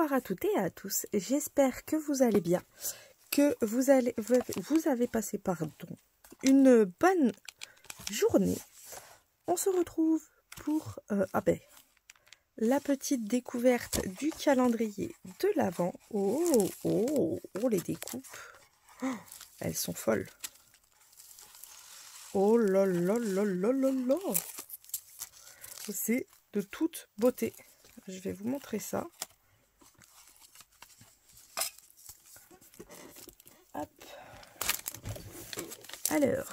Bonsoir à toutes et à tous, j'espère que vous allez bien, que vous avez passé une bonne journée. On se retrouve pour la petite découverte du calendrier de l'Avent. Oh, les découpes, oh, elles sont folles. Oh là là là là là là, c'est de toute beauté. Je vais vous montrer ça. Hop. Alors,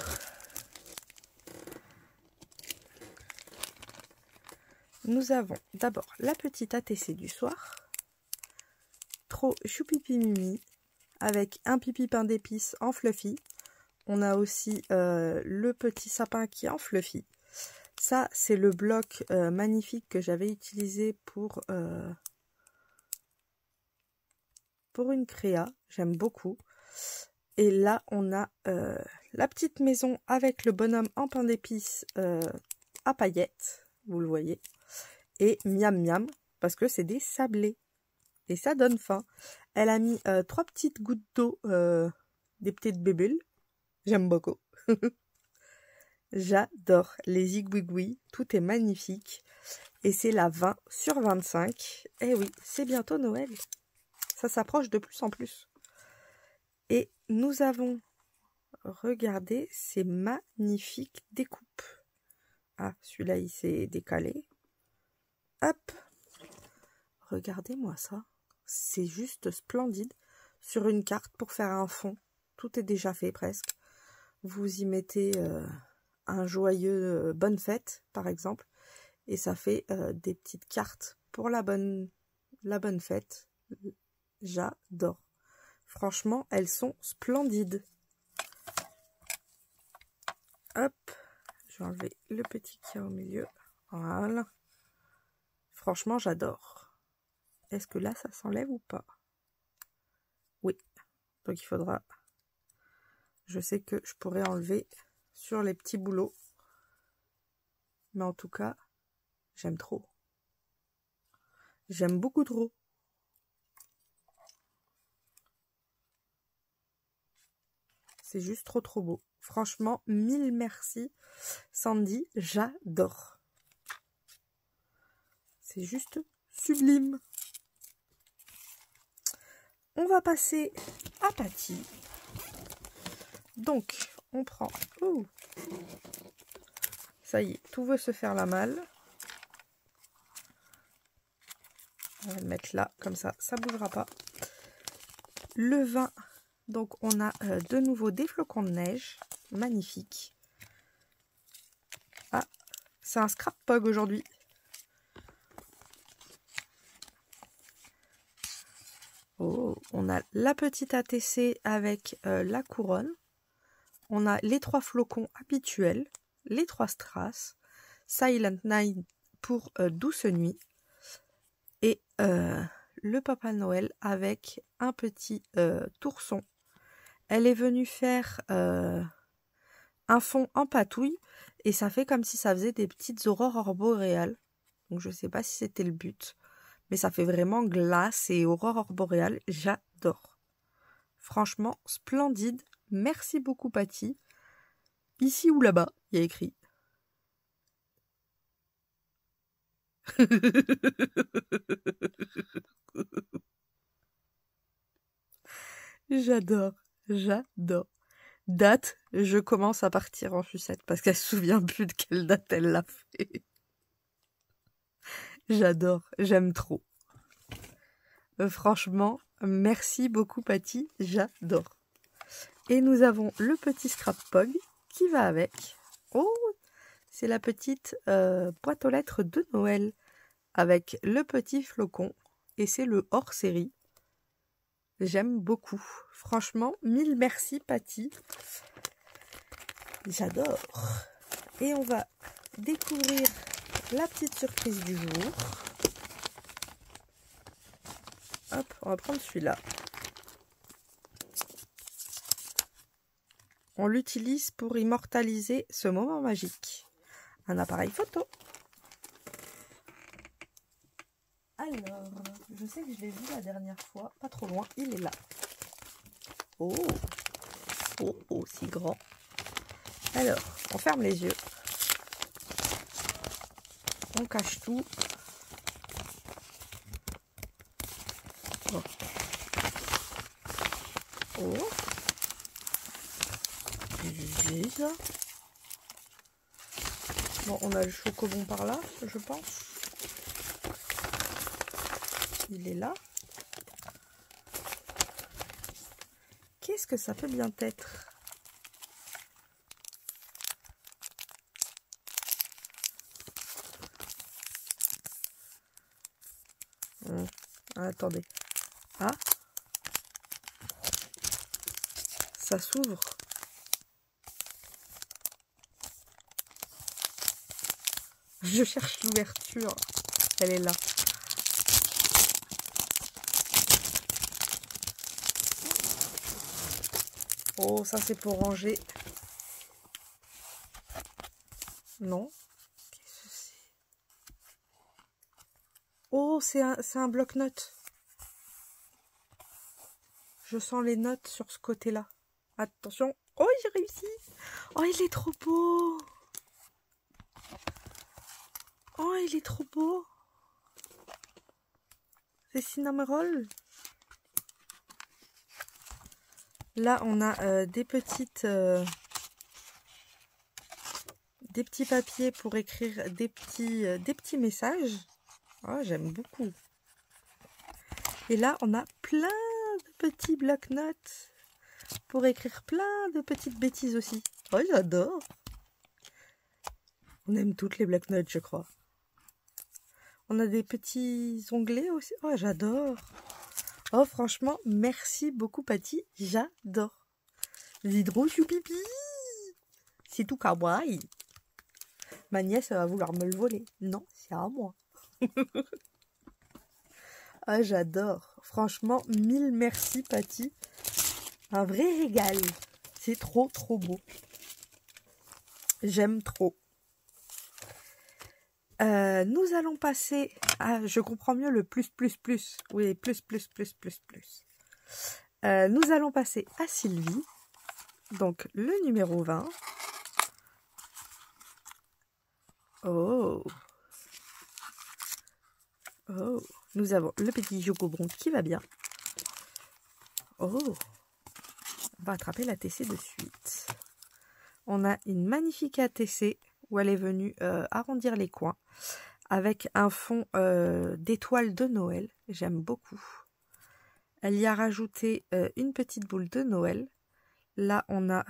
nous avons d'abord la petite ATC du soir, trop choupipi mimi, avec un pipi pain d'épices en fluffy. On a aussi le petit sapin qui est en fluffy. Ça, c'est le bloc magnifique que j'avais utilisé pour une créa. J'aime beaucoup. Et là, on a la petite maison avec le bonhomme en pain d'épices à paillettes. Vous le voyez. Et miam miam, parce que c'est des sablés. Et ça donne faim. Elle a mis 3 petites gouttes d'eau, des petites bébules. J'aime beaucoup. J'adore les zigouigouis. Tout est magnifique. Et c'est la 20/25. Eh oui, c'est bientôt Noël. Ça s'approche de plus en plus. Et nous avons regardé ces magnifiques découpes. Ah, celui-là, il s'est décalé. Hop. Regardez-moi ça. C'est juste splendide. Sur une carte pour faire un fond. Tout est déjà fait presque. Vous y mettez un joyeux bonne fête, par exemple. Et ça fait des petites cartes pour la bonne fête. J'adore. Franchement, elles sont splendides. Hop. Je vais enlever le petit qui est au milieu. Voilà. Franchement, j'adore. Est-ce que là, ça s'enlève ou pas? Oui. Donc, il faudra... Je sais que je pourrais enlever sur les petits boulots. Mais en tout cas, j'aime trop. J'aime beaucoup trop. C'est juste trop beau. Franchement, mille merci Sandy, j'adore. C'est juste sublime. On va passer à Patty. Donc, on prend... Oh, ça y est, tout veut se faire la malle. On va le mettre là, comme ça, ça ne bougera pas. Le vin, donc on a de nouveau des flocons de neige. Magnifique. Ah, c'est un scrap pug aujourd'hui. Oh, on a la petite ATC avec la couronne. On a les 3 flocons habituels, les 3 strass, Silent Night pour Douce Nuit et le Papa Noël avec un petit tourson. Elle est venue faire un fond en patouille et ça fait comme si ça faisait des petites aurores boréales. Donc je ne sais pas si c'était le but, mais ça fait vraiment glace et aurore boréale. J'adore. Franchement, splendide. Merci beaucoup Patty. Ici ou là-bas, il y a écrit. J'adore, j'adore. Date, je commence à partir en sucette parce qu'elle se souvient plus de quelle date elle l'a fait. J'adore, j'aime trop. Franchement, merci beaucoup Patty, j'adore. Et nous avons le petit scrap pog qui va avec. Oh, c'est la petite boîte aux lettres de Noël avec le petit flocon. Et c'est le hors-série. J'aime beaucoup. Franchement, mille merci Patty. J'adore. Et on va découvrir la petite surprise du jour. Hop, on va prendre celui-là. On l'utilise pour immortaliser ce moment magique. Un appareil photo. Alors, je sais que je l'ai vu la dernière fois, pas trop loin, il est là. Oh, oh, oh, si grand. Alors, on ferme les yeux. On cache tout. Oh. Oh. C'est ça. Bon, on a le chocobon par là, je pense. Il est là. Qu'est-ce que ça peut bien être? Attendez. Ah, ça s'ouvre. Je cherche l'ouverture. Elle est là. Oh, ça c'est pour ranger. Non. Qu'est-ce que c'est? Oh, c'est un bloc-notes. Je sens les notes sur ce côté-là. Attention. Oh, j'ai réussi. Oh, il est trop beau. Oh, il est trop beau. C'est cinnamon roll. Là, on a des petits papiers pour écrire des petits messages. Oh, j'aime beaucoup. Et là, on a plein de petits bloc-notes pour écrire plein de petites bêtises aussi. Oh, j'adore. On aime toutes les bloc-notes, je crois. On a des petits onglets aussi. Oh, j'adore. Oh, franchement, merci beaucoup, Patty. J'adore. L'hydro choupipi. C'est tout kawaii. Ma nièce va vouloir me le voler. Non, c'est à moi. Ah, j'adore. Franchement, mille merci, Patty. Un vrai régal. C'est trop, trop beau. J'aime trop. Nous allons passer à... Je comprends mieux le plus, plus, plus. Oui, plus, plus, plus, plus, plus. Nous allons passer à Sylvie. Donc, le numéro 20. Oh. Oh. Nous avons le petit chocobon qui va bien. Oh. On va attraper la TC de suite. On a une magnifique ATC où elle est venue arrondir les coins avec un fond d'étoiles de Noël. J'aime beaucoup. Elle y a rajouté une petite boule de Noël. Là, on a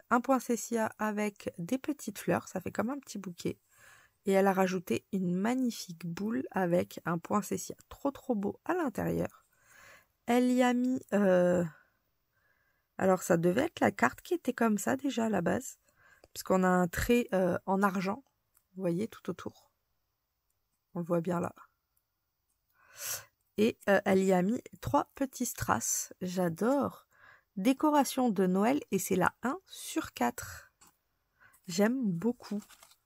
un poinsettia avec des petites fleurs. Ça fait comme un petit bouquet. Et elle a rajouté une magnifique boule avec un poinsettia trop trop beau à l'intérieur. Elle y a mis... alors, ça devait être la carte qui était comme ça déjà à la base. Puisqu'on a un trait en argent. Vous voyez, tout autour. On le voit bien là. Et elle y a mis 3 petits strass. J'adore. Décoration de Noël et c'est la 1 sur 4. J'aime beaucoup.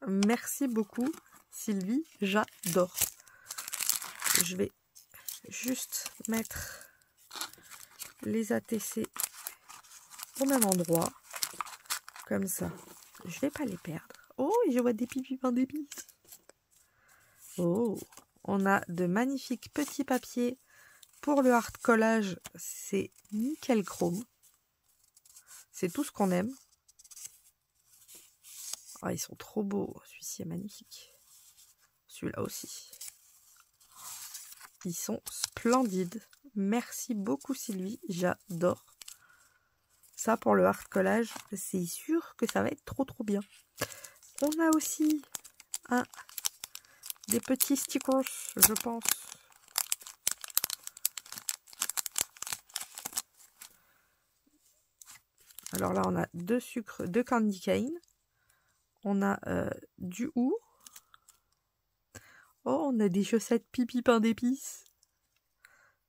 Merci beaucoup, Sylvie. J'adore. Je vais juste mettre les ATC au même endroit. Comme ça. Je vais pas les perdre. Oh, je vois des pipi pain d'épices. Oh, on a de magnifiques petits papiers pour le hard collage. C'est nickel chrome. C'est tout ce qu'on aime. Oh, ils sont trop beaux. Celui-ci est magnifique. Celui-là aussi. Ils sont splendides. Merci beaucoup, Sylvie. J'adore. Ça, pour le hard collage, c'est sûr que ça va être trop trop bien. On a aussi des petits stickers, je pense. Alors là, on a 2 sucres, 2 candy cane. On a du hou. Oh, on a des chaussettes pipi pain d'épices.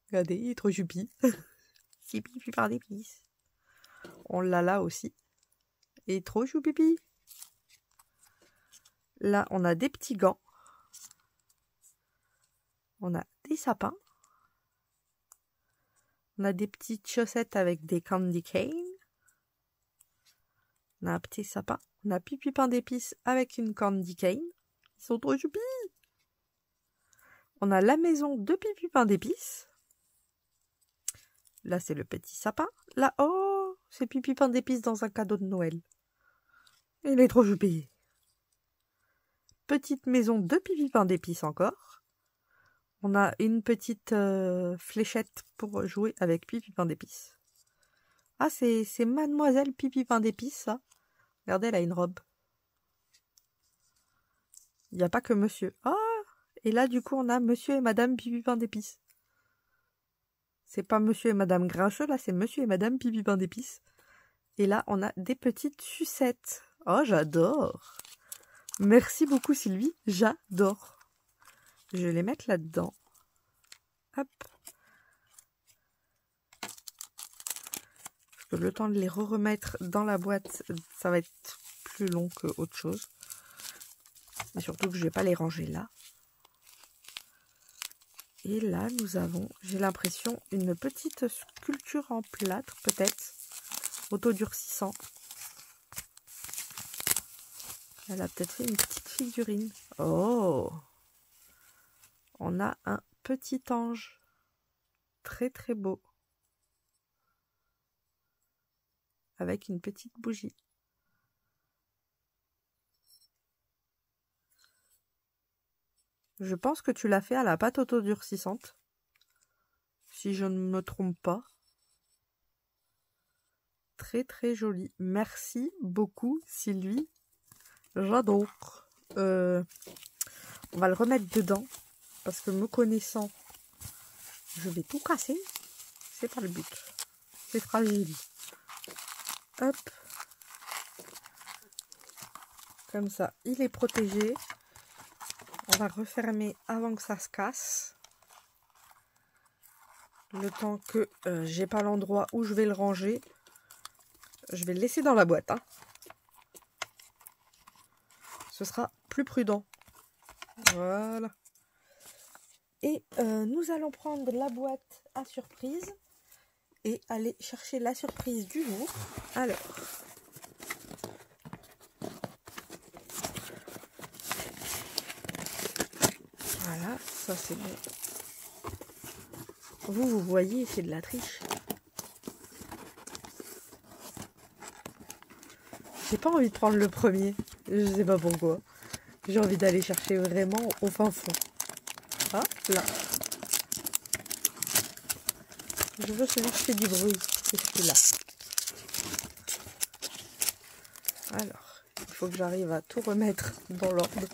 Regardez, il est trop choupi. C'est pipi pain d'épices. On l'a là aussi. Et trop choupipi. Là, on a des petits gants. On a des sapins. On a des petites chaussettes avec des candy canes. On a un petit sapin. On a Pipi pain d'épices avec une candy cane. Ils sont trop choupis. On a la maison de Pipi pain d'épices. Là, c'est le petit sapin. Là, oh, c'est Pipi pain d'épices dans un cadeau de Noël. Il est trop choupi. Petite maison de Pipi pain d'épices encore. On a une petite fléchette pour jouer avec Pipi pain d'épices. Ah, c'est Mademoiselle Pipi pain d'épices, ça. Regardez, elle a une robe. Il n'y a pas que monsieur. Ah, et là, du coup, on a monsieur et madame Pipi pain d'épices. C'est pas monsieur et madame Grincheux, là, c'est monsieur et madame Pipi pain d'épices. Et là, on a des petites sucettes. Oh, j'adore. Merci beaucoup, Sylvie. J'adore. Je vais les mettre là-dedans. Hop. Parce que le temps de les remettre dans la boîte, ça va être plus long que autre chose. Et surtout que je vais pas les ranger là. Et là, nous avons, j'ai l'impression, une petite sculpture en plâtre, peut-être. Autodurcissant. Elle a peut-être fait une petite figurine. Oh! On a un petit ange. Très très beau. Avec une petite bougie. Je pense que tu l'as fait à la pâte autodurcissante. Si je ne me trompe pas. Très très joli. Merci beaucoup, Sylvie. J'adore. On va le remettre dedans. Parce que me connaissant, je vais tout casser. C'est pas le but. C'est fragile. Hop. Comme ça, il est protégé. On va refermer avant que ça se casse. Le temps que j'ai pas l'endroit où je vais le ranger. Je vais le laisser dans la boîte. Hein. Ce sera plus prudent. Voilà. Et nous allons prendre la boîte à surprise. Et aller chercher la surprise du jour. Alors. Voilà, ça c'est bon. Vous voyez, c'est de la triche. J'ai pas envie de prendre le premier. Je sais pas pourquoi. J'ai envie d'aller chercher vraiment au fin fond. Ah, là. Je veux celui qui fait du bruit. C'est celui-là. Alors, il faut que j'arrive à tout remettre dans l'ordre.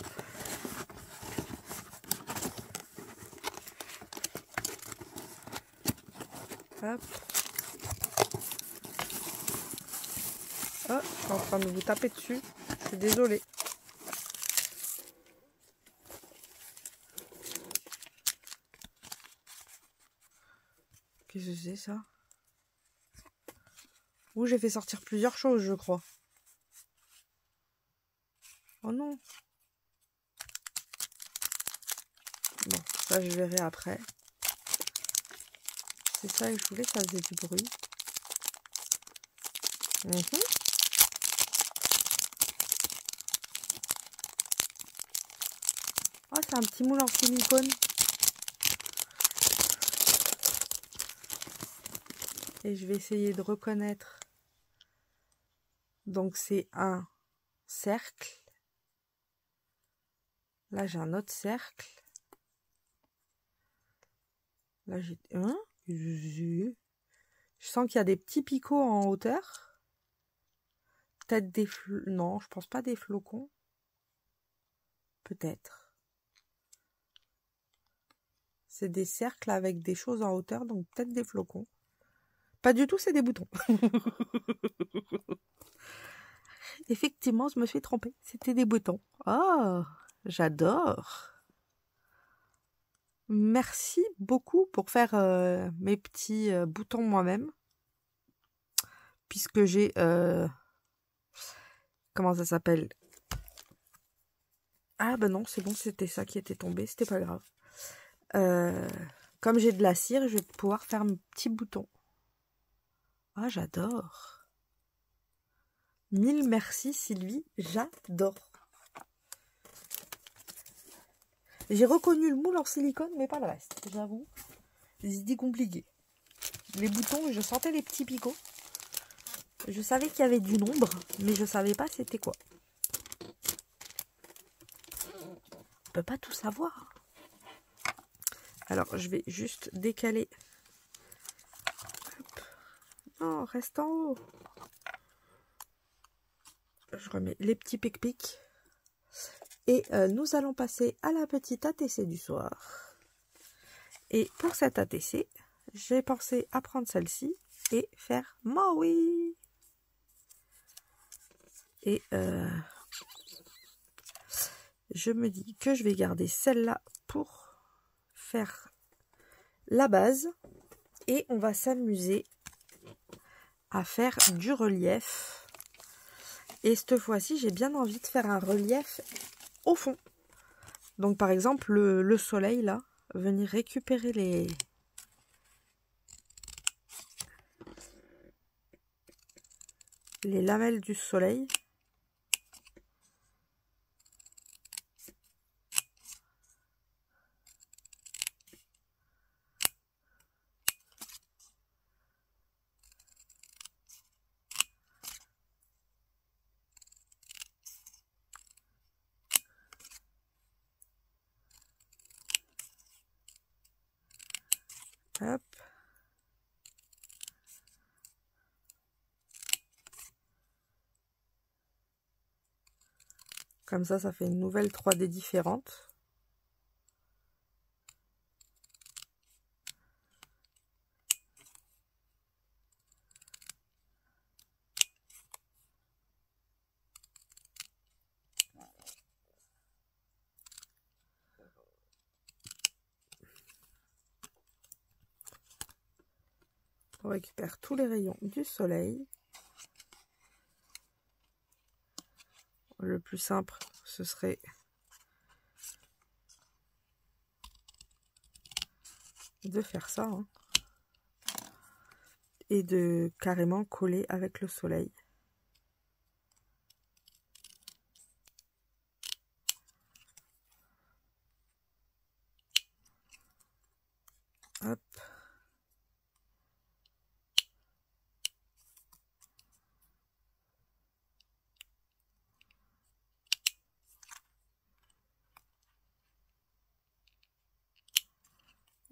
Hop. Oh, je suis en train de vous taper dessus. Je suis désolée. Qu'est-ce que c'est ça? Ouh, j'ai fait sortir plusieurs choses, je crois. Oh non. Bon, ça je verrai après. C'est ça que je voulais, ça faisait du bruit. Oh, c'est un petit moule en silicone. Et je vais essayer de reconnaître. Donc c'est un cercle. Là j'ai un autre cercle. Là j'ai un. Je sens qu'il y a des petits picots en hauteur. Peut-être des non, je pense pas des flocons. Peut-être. C'est des cercles avec des choses en hauteur, donc peut-être des flocons. Pas du tout, c'est des boutons. Effectivement, je me suis trompée. C'était des boutons. Oh, j'adore. Merci beaucoup pour faire mes petits boutons moi-même. Puisque j'ai... comment ça s'appelle? Ah ben non, c'est bon, c'était ça qui était tombé. C'était pas grave. comme j'ai de la cire, je vais pouvoir faire mes petits boutons. Ah, j'adore. Mille merci Sylvie, j'adore. J'ai reconnu le moule en silicone, mais pas le reste, j'avoue. C'est compliqué. Les boutons, je sentais les petits picots. Je savais qu'il y avait du nombre, mais je savais pas c'était quoi. On peut pas tout savoir. Alors, je vais juste décaler. Hop. Non, reste en haut. Je remets les petits pic-pics. Et nous allons passer à la petite ATC du soir. Et pour cette ATC, j'ai pensé à prendre celle-ci et faire Maui. Et je me dis que je vais garder celle-là pour faire la base. Et on va s'amuser à faire du relief. Et cette fois-ci, j'ai bien envie de faire un relief au fond. Donc par exemple, le soleil là, venir récupérer les lamelles du soleil. Hop. Comme ça fait une nouvelle 3D différente. On récupère tous les rayons du soleil. Le plus simple, ce serait de faire ça, hein, et de carrément coller avec le soleil. Hop.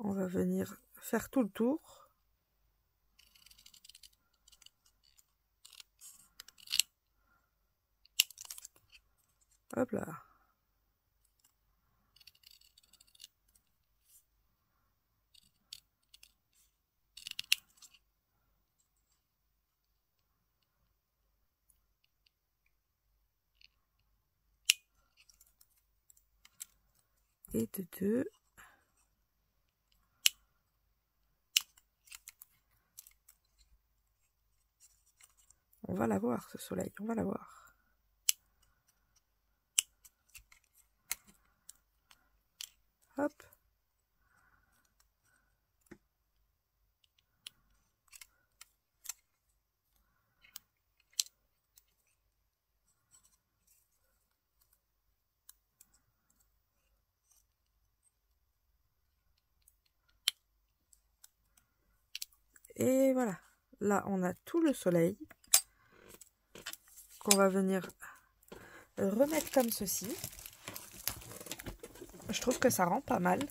On va venir faire tout le tour. Hop là. Et de deux. On va la voir, ce soleil, on va la voir. Hop. Et voilà. Là, on a tout le soleil qu'on va venir remettre comme ceci. Je trouve que ça rend pas mal.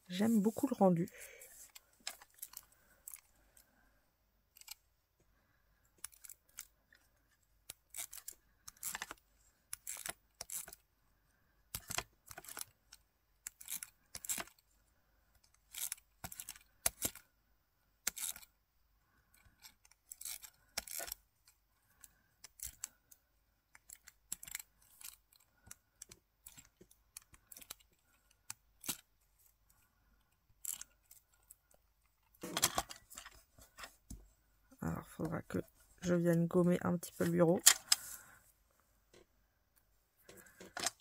J'aime beaucoup le rendu. Alors, il faudra que je vienne gommer un petit peu le bureau.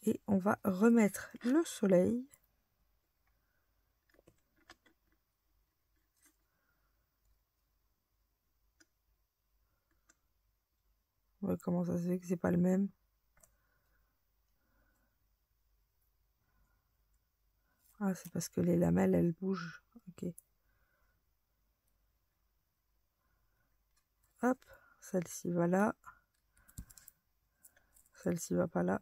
Et on va remettre le soleil. Ouais, comment ça se fait que c'est pas le même? Ah, c'est parce que les lamelles, elles bougent. Ok. Hop, celle-ci va là. Celle-ci va pas là.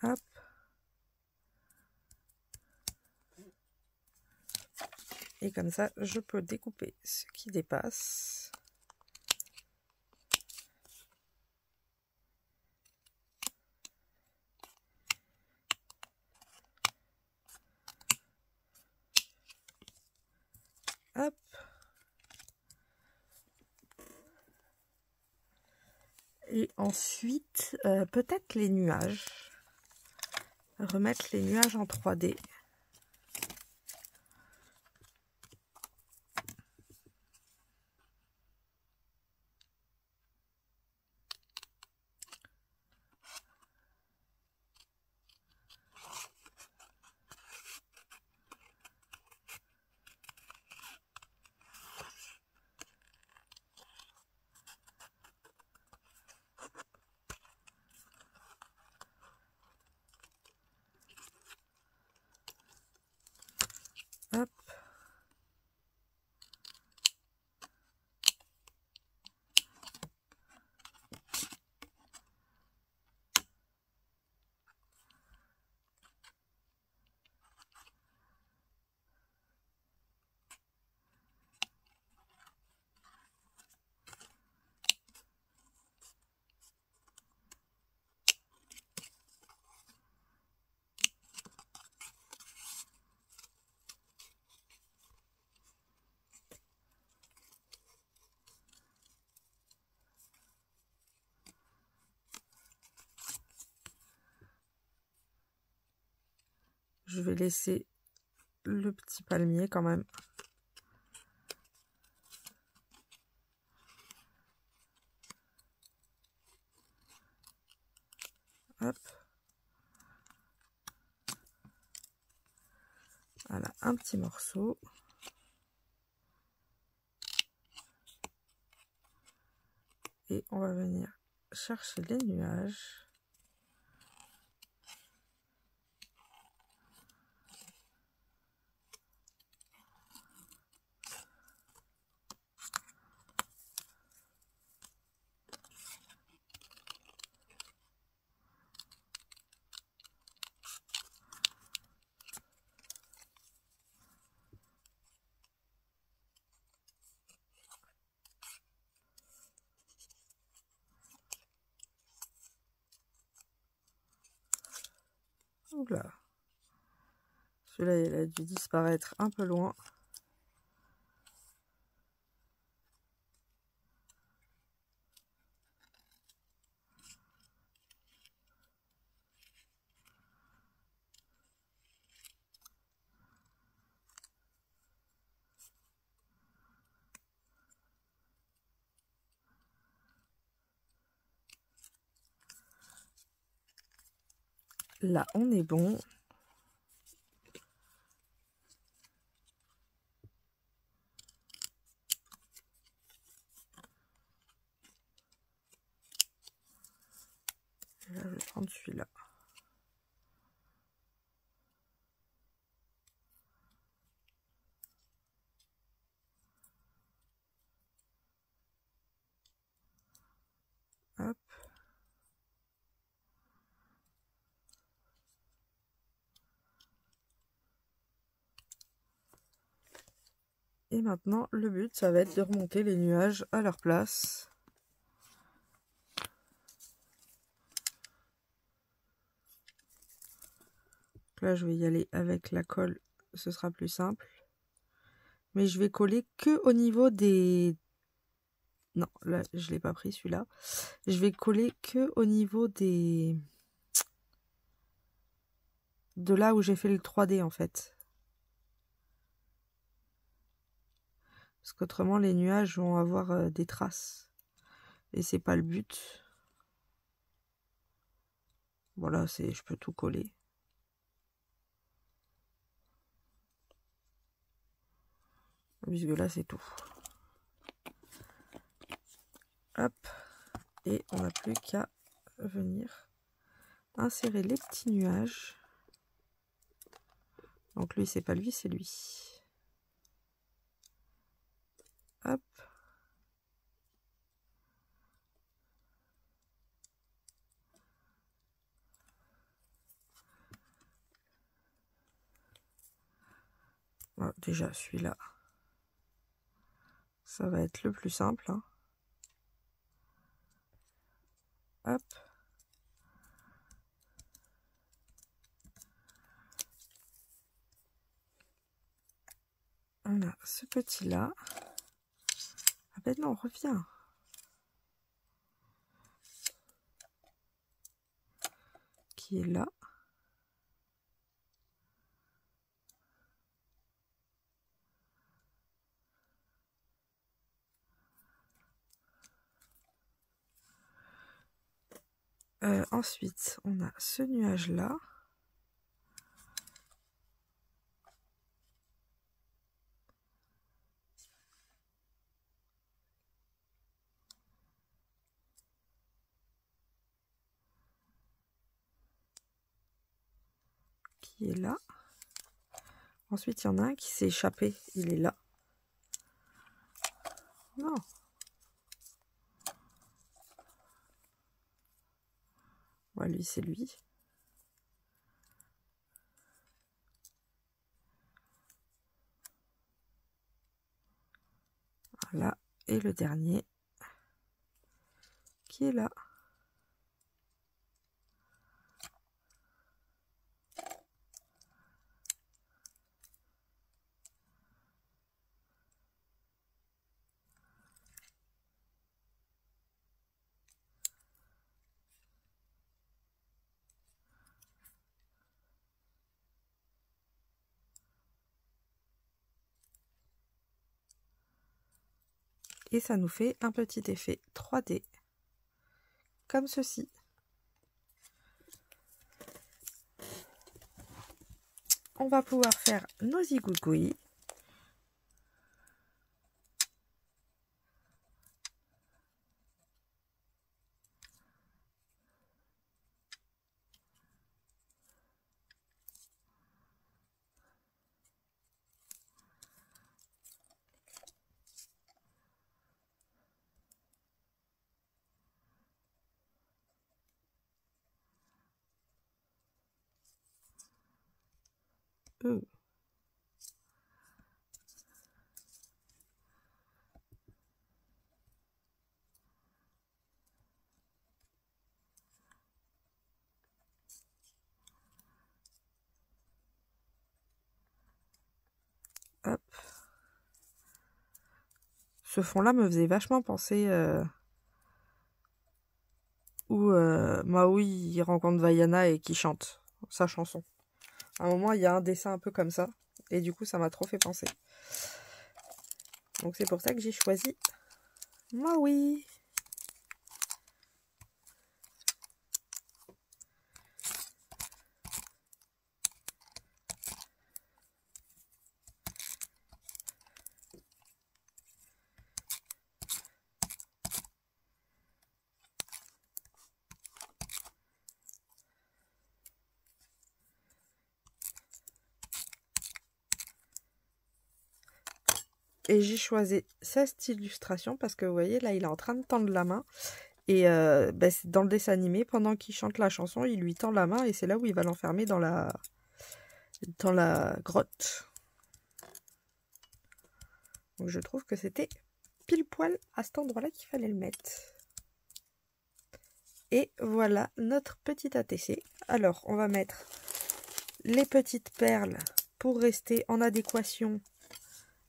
Hop. Et comme ça, je peux découper ce qui dépasse. Hop. Et ensuite, peut-être les nuages. Remettre les nuages en 3D. Hop. Je vais laisser le petit palmier quand même. Hop. Voilà, un petit morceau. Et on va venir chercher les nuages. Oula. Celui-là, il a dû disparaître un peu loin. Là, on est bon. Et là, je vais prendre celui-là. Hop. Et maintenant, le but, ça va être de remonter les nuages à leur place. Donc là, je vais y aller avec la colle, ce sera plus simple. Mais je vais coller que au niveau des... Non, là, je ne l'ai pas pris celui-là. Je vais coller que au niveau des... De là où j'ai fait le 3D, en fait. Parce qu'autrement, les nuages vont avoir des traces. Et c'est pas le but. Voilà, je peux tout coller. Puisque là, c'est tout. Hop. Et on n'a plus qu'à venir insérer les petits nuages. Donc lui, c'est pas lui, c'est lui. Hop. Bon, déjà, celui-là, ça va être le plus simple. Hein. Hop. On a ce petit-là. Ah ben non, reviens. Qui est là. Ensuite, on a ce nuage-là. Qui est là. Ensuite, il y en a un qui s'est échappé. Il est là. Non. Ouais, lui, c'est lui. Voilà. Et le dernier qui est là. Et ça nous fait un petit effet 3D. Comme ceci. On va pouvoir faire nos zigouigouis. Hop. Ce fond-là me faisait vachement penser où Maui il rencontre Vaiana et qui chante sa chanson. À un moment, il y a un dessin un peu comme ça. Et du coup, ça m'a trop fait penser. Donc c'est pour ça que j'ai choisi Maui. Et j'ai choisi cette illustration parce que vous voyez, là, il est en train de tendre la main. Et c'est dans le dessin animé, pendant qu'il chante la chanson, il lui tend la main et c'est là où il va l'enfermer dans la grotte. Donc je trouve que c'était pile poil à cet endroit-là qu'il fallait le mettre. Et voilà notre petit ATC. Alors, on va mettre les petites perles pour rester en adéquation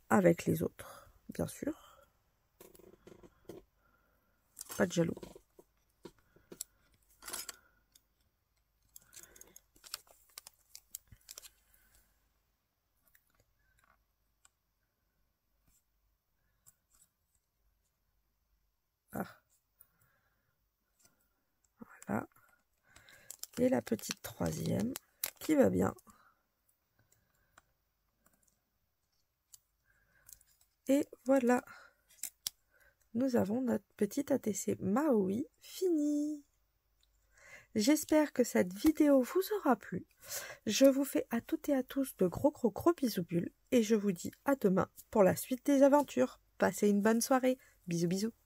avec les autres, bien sûr. Pas de jaloux. Voilà. Et la petite troisième qui va bien. Et voilà. Nous avons notre petit ATC Maui fini. J'espère que cette vidéo vous aura plu. Je vous fais à toutes et à tous de gros bisous bulles et je vous dis à demain pour la suite des aventures. Passez une bonne soirée. Bisous bisous.